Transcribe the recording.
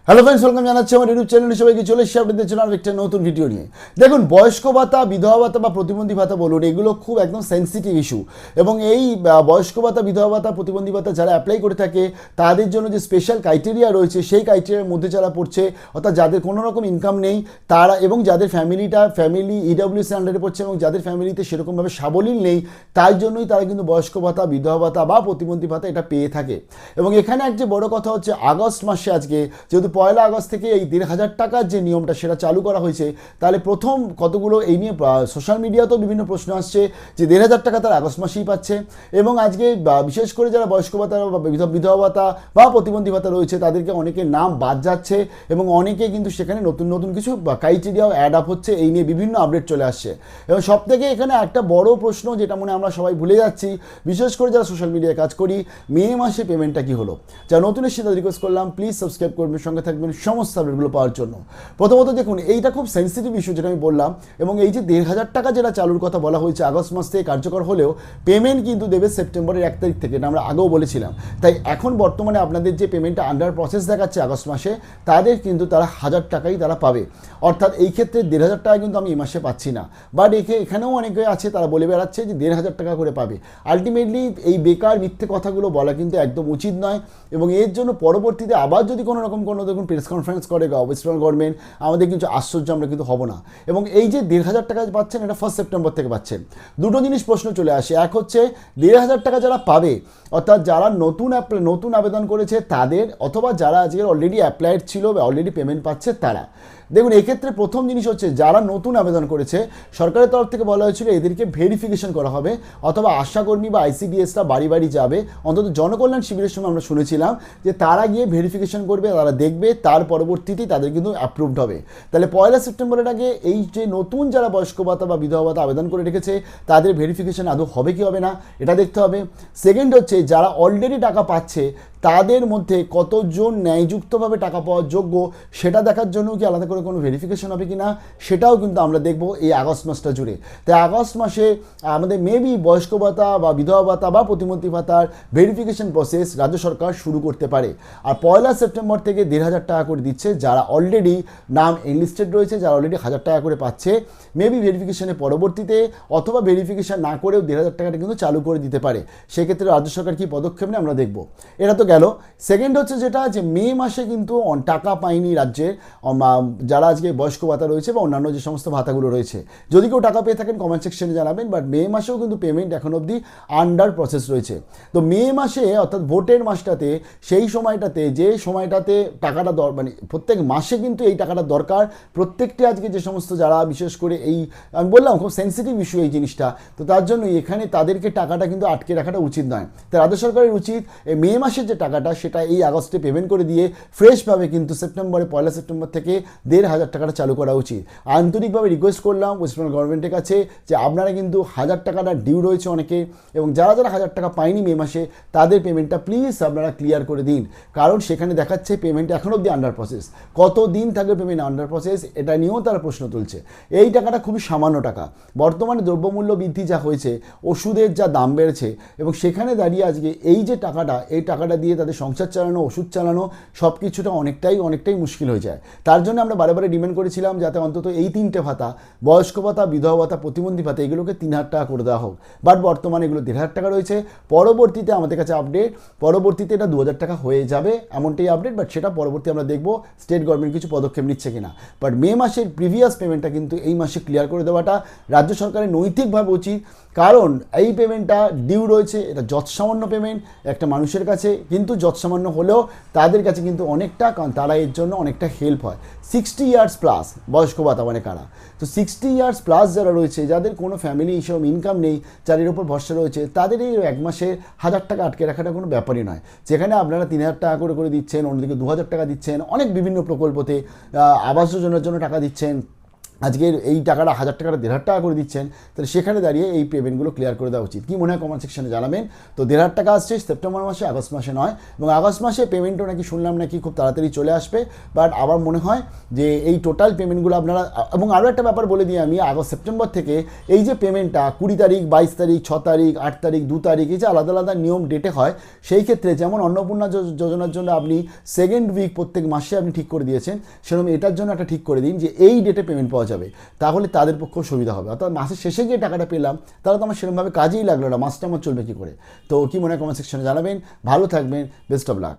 Hello friends, welcome জানাচ্ছি আমার YouTube চ্যানেলে। সবাইকে চলে এসেছি আপনাদের জন্য একটা নতুন ভিডিও নিয়ে। দেখুন, বয়স্ক ভাতা, বিধবা ভাতা বা প্রতিবন্ধী ভাতা বলুন, এগুলো খুব একদম সেন্সিটিভ ইস্যু। এবং এই বয়স্ক ভাতা, বিধবা ভাতা, প্রতিবন্ধী ভাতা যারা অ্যাপ্লাই করে থাকে তাদের জন্য যে স্পেশাল ক্রাইটেরিয়া রয়েছে, সেই ক্রাইটেরিয়ার মধ্যে যারা পড়ছে, অর্থাৎ যাদের কোনো রকম ইনকাম নেই তারা, এবং যাদের ফ্যামিলি ইডব্লিউএস আন্ডারে পড়ছে এবং যাদের ফ্যামিলিতে সেরকমভাবে সাবলীল নেই, তাই জন্যই তারা কিন্তু বয়স্ক ভাতা, বিধবা ভাতা বা প্রতিবন্ধী ভাতা এটা পেয়ে থাকে। এবং এখানে এক যে বড় কথা হচ্ছে, আগস্ট মাসে আজকে যেহেতু 1 আগস্ট থেকে এই 1,500 টাকার যে নিয়মটা সেটা চালু করা হয়েছে, তাহলে প্রথম কতগুলো এই নিয়ে সোশ্যাল মিডিয়াতেও বিভিন্ন প্রশ্ন আসছে যে 1,500 টাকা তারা আগস্ট মাসেই পাচ্ছে। এবং আজকে বিশেষ করে যারা বয়স্ক ভাতা বা বিধবা ভাতা বা প্রতিবন্ধী ভাতা রয়েছে তাদেরকে অনেকের নাম বাদ যাচ্ছে এবং অনেকে কিন্তু সেখানে নতুন নতুন কিছু ক্রাইটেরিয়াও অ্যাড আপ হচ্ছে, এই নিয়ে বিভিন্ন আপডেট চলে আসছে। এবং সব থেকে এখানে একটা বড় প্রশ্ন যেটা মনে আমরা সবাই ভুলে যাচ্ছি, বিশেষ করে যারা সোশ্যাল মিডিয়ায় কাজ করি, মে মাসে পেমেন্টটা কি হলো। যারা নতুন এসে তাদের রিকোয়েস্ট করলাম প্লিজ সাবস্ক্রাইব করবেন, সঙ্গে থাকবেন সমস্ত আপডেটগুলো পাওয়ার জন্য। প্রথমত দেখুন, এইটা খুব সেন্সিটিভ ইস্যু যেটা আমি বললাম, এবং এই যে 1,500 টাকা যেটা চালুর কথা বলা হয়েছে আগস্ট মাস থেকে কার্যকর হলেও পেমেন্ট কিন্তু দেবে সেপ্টেম্বরের 1 তারিখ থেকে, এটা আমরা আগেও বলেছিলাম। তাই এখন বর্তমানে আপনাদের যে পেমেন্টটা আন্ডার প্রসেস দেখাচ্ছে আগস্ট মাসে, তাদের কিন্তু তারা 1,000 টাকাই তারা পাবে। অর্থাৎ এই ক্ষেত্রে 1,500 টাকা কিন্তু আমি এই মাসে পাচ্ছি না, বাট এখানেও অনেকে আছে তারা বলে বেড়াচ্ছে যে 1,500 টাকা করে পাবে। আলটিমেটলি এই বেকার মিথ্যে কথাগুলো বলা কিন্তু একদম উচিত নয়। এবং এর জন্য পরবর্তীতে আবার যদি কোনো রকম কোনো দেখুন প্রেস কনফারেন্স করে ওয়েস্ট বেঙ্গল গভর্নমেন্ট, আমাদের কিন্তু আশ্চর্য আমরা কিন্তু হব না। এবং এই যে 1,500 টাকা পাচ্ছেন, এটা 1 সেপ্টেম্বর থেকে পাচ্ছেন। দুটো জিনিস প্রশ্ন চলে আসে, এক হচ্ছে 1,500 টাকা যারা পাবে, অর্থাৎ যারা নতুন আবেদন করেছে তাদের, অথবা যারা আজকে অলরেডি অ্যাপ্লাইড ছিল বা অলরেডি পেমেন্ট পাচ্ছে তারা। দেখুন, এক্ষেত্রে প্রথম জিনিস হচ্ছে যারা নতুন আবেদন করেছে, সরকারের তরফ থেকে বলা হয়েছিল এদেরকে ভেরিফিকেশন করা হবে, অথবা আশাকর্মী বা আইসিডিএসরা বাড়ি বাড়ি যাবে। অন্তত জনকল্যাণ শিবিরের সময় আমরা শুনেছিলাম যে তারা গিয়ে ভেরিফিকেশন করবে, তারা দেখবে, তার পরবর্তীতেই তাদের কিন্তু অ্যাপ্রুভড হবে। তাহলে 1 সেপ্টেম্বরের আগে এই যে নতুন যারা বয়স্ক ভাতা বা বিধবা ভাতা আবেদন করে রেখেছে তাদের ভেরিফিকেশন আদৌ হবে কি হবে না এটা দেখতে হবে। সেকেন্ড হচ্ছে যারা অলরেডি টাকা পাচ্ছে তাদের মধ্যে কতজন ন্যায়যুক্তভাবে টাকা পাওয়ার যোগ্য সেটা দেখার জন্য কি আলাদা করে কোনো ভেরিফিকেশন হবে কি না, সেটাও কিন্তু আমরা দেখব এই আগস্ট মাসটা জুড়ে। তাই আগস্ট মাসে আমাদের মেবি বয়স্ক ভাতা বা বিধবা ভাতা বা প্রতিবন্ধী ভাতার ভেরিফিকেশন প্রসেস রাজ্য সরকার শুরু করতে পারে। আর 1 সেপ্টেম্বর থেকে 1,500 টাকা করে দিচ্ছে যারা অলরেডি নাম এনলিস্টেড রয়েছে, যারা অলরেডি 1,000 টাকা করে পাচ্ছে। মেবি ভেরিফিকেশনের পরবর্তীতে অথবা ভেরিফিকেশন না করেও 1,500 টাকাটা কিন্তু চালু করে দিতে পারে। সেক্ষেত্রে রাজ্য সরকার কী পদক্ষেপ নেয় আমরা দেখব। এটা তো গেল। সেকেন্ড হচ্ছে যেটা যে মে মাসে কিন্তু টাকা পায়নি রাজ্যের যারা আজকে বয়স্ক ভাতা রয়েছে বা অন্যান্য যে সমস্ত ভাতাগুলো রয়েছে। যদি কেউ টাকা পেয়ে থাকেন কমেন্ট সেকশনে জানাবেন, বাট মে মাসেও কিন্তু পেমেন্ট এখন অবধি আন্ডার প্রসেস রয়েছে। তো মে মাসে অর্থাৎ ভোটের মাসটাতে, সেই সময়টাতে যে সময়টাতে টাকাটা মানে প্রত্যেক মাসে কিন্তু এই টাকাটা দরকার প্রত্যেকটি আজকে যে সমস্ত যারা বিশেষ করে এই আমি বললাম খুব সেন্সিটিভ ইস্যু এই জিনিসটা, তো তার জন্য এখানে তাদেরকে টাকাটা কিন্তু আটকে রাখাটা উচিত নয়। তাই রাজ্য সরকারের উচিত এই মে মাসের যে টাকাটা সেটা এই আগস্টে পেমেন্ট করে দিয়ে ফ্রেশভাবে কিন্তু সেপ্টেম্বরে 1 সেপ্টেম্বর থেকে 1,500 টাকাটা চালু করা উচিত। আন্তরিকভাবে রিকোয়েস্ট করলাম ওয়েস্ট বেঙ্গল গভর্নমেন্টের কাছে যে আপনারা কিন্তু 1,000 টাকাটা ডিউ রয়েছে অনেকে, এবং যারা 1,000 টাকা পায়নি মে মাসে তাদের পেমেন্টটা প্লিজ আপনারা ক্লিয়ার করে দিন। কারণ সেখানে দেখাচ্ছে পেমেন্ট এখন অবধি আন্ডার প্রসেস। কতদিন থাকবে পেমেন্ট আন্ডার প্রসেস এটা নিয়েও তারা প্রশ্ন তুলছে। এই টাকাটা খুবই সামান্য টাকা। বর্তমানে দ্রব্যমূল্য বৃদ্ধি যা হয়েছে, ওষুধের যা দাম বেড়েছে, এবং সেখানে দাঁড়িয়ে আজকে এই যে টাকাটা, এই টাকাটা দিয়ে তাদের সংসার চালানো, ওষুধ চালানো সব কিছুটা অনেকটাই মুশকিল হয়ে যায়। তার জন্য আমরা বারে ডিমান্ড করেছিলাম যাতে অন্তত এই 3টে ভাতা, বয়স্ক ভাতা, বিধবা ভাতা, প্রতিবন্ধী ভাতা, এগুলোকে 3,000 টাকা করে দেওয়া হোক। বাট বর্তমানে এগুলো 1,500 টাকা রয়েছে। পরবর্তীতে আমাদের কাছে আপডেট, পরবর্তীতে এটা 2,000 টাকা হয়ে যাবে এমনটাই আপডেট, বাট সেটা পরবর্তী আমরা দেখব স্টেট গভর্নমেন্ট কিছু পদক্ষেপ নিচ্ছে কিনা। বাট মে মাসের প্রিভিয়াস পেমেন্টটা কিন্তু এই মাসে ক্লিয়ার করে দেওয়াটা রাজ্য সরকারের নৈতিকভাবে উচিত। কারণ এই পেমেন্টটা ডিউ রয়েছে, এটা যৎসামান্য পেমেন্ট একটা মানুষের কাছে, কিন্তু যৎসামান্য হলেও তাদের কাছে কিন্তু অনেকটা, কারণ তারা এর জন্য অনেকটা হেল্প হয়। 60 ইয়ার্স প্লাস বয়স্ক ভাতা মানে কারা, তো 60 ইয়ার্স প্লাস যারা রয়েছে, যাদের কোনো ফ্যামিলি হিসেবে ইনকাম নেই, যাদের উপর ভরসা রয়েছে, তাদের এই 1 মাসে 1,000 টাকা আটকে রাখাটা কোনো ব্যাপারই নয়। যেখানে আপনারা 3,000 টাকা করে দিচ্ছেন, অন্যদিকে 2,000 টাকা দিচ্ছেন, অনেক বিভিন্ন প্রকল্পতে আবাস যোজনার জন্য টাকা দিচ্ছেন, আজকের এই টাকাটা 1000 টাকাটা 1500 টাকা করে দিচ্ছেন, তাহলে সেখানে দাঁড়িয়ে এই পেমেন্টগুলো ক্লিয়ার করে দেওয়া উচিত। কি মনে হয় কমেন্ট সেকশনে জানাবেন। তো 1500 টাকা আসছে সেপ্টেম্বর মাসে, আগস্ট মাসে নয়, এবং আগস্ট মাসে পেমেন্টও নাকি শুনলাম নাকি খুব তাড়াতাড়ি চলে আসবে। বাট আবার মনে হয় যে এই টোটাল পেমেন্টগুলো আপনারা, এবং আরও একটা ব্যাপার বলে দিই আমি, আগস্ট সেপ্টেম্বর থেকে এই যে পেমেন্টটা 20 তারিখ, 22 তারিখ, 6 তারিখ, 8 তারিখ, 2 তারিখ, এই যে আলাদা আলাদা নিয়ম ডেটে হয়, সেই ক্ষেত্রে যেমন অন্নপূর্ণা যোজনার জন্য আপনি সেকেন্ড উইক প্রত্যেক মাসে আপনি ঠিক করে দিয়েছেন, সেরকম এটার জন্য একটা ঠিক করে দিন যে এই ডেটে পেমেন্ট পাওয়া যাবে, তাহলে তাদের পক্ষেও সুবিধা হবে। অর্থাৎ মাসের শেষে যে টাকাটা পেলাম তাহলে তো আমার সেরকমভাবে কাজেই লাগলো না, মাসটা আমার চলবে কী করে। তো কী মনে হয় কমেন্ট সেকশনে জানাবেন। ভালো থাকবেন, বেস্ট অফ লাক।